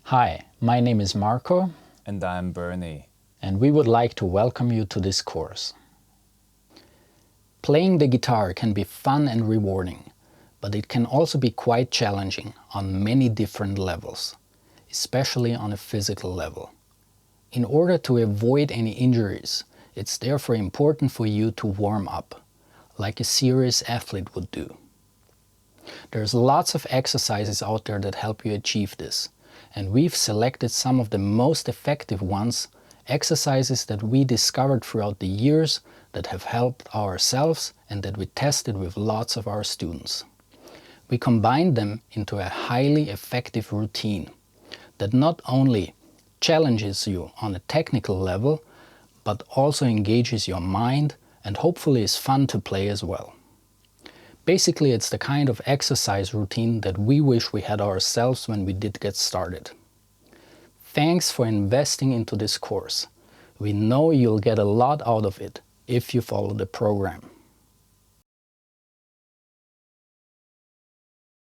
Hi, my name is Marco. And I'm Bernie. And we would like to welcome you to this course. Playing the guitar can be fun and rewarding, but it can also be quite challenging on many different levels, especially on a physical level. In order to avoid any injuries, it's therefore important for you to warm up, like a serious athlete would do. There's lots of exercises out there that help you achieve this, and we've selected some of the most effective ones, exercises that we discovered throughout the years that have helped ourselves and that we tested with lots of our students. We combined them into a highly effective routine that not only challenges you on a technical level, but also engages your mind and hopefully is fun to play as well. Basically, it's the kind of exercise routine that we wish we had ourselves when we did get started. Thanks for investing into this course. We know you'll get a lot out of it if you follow the program.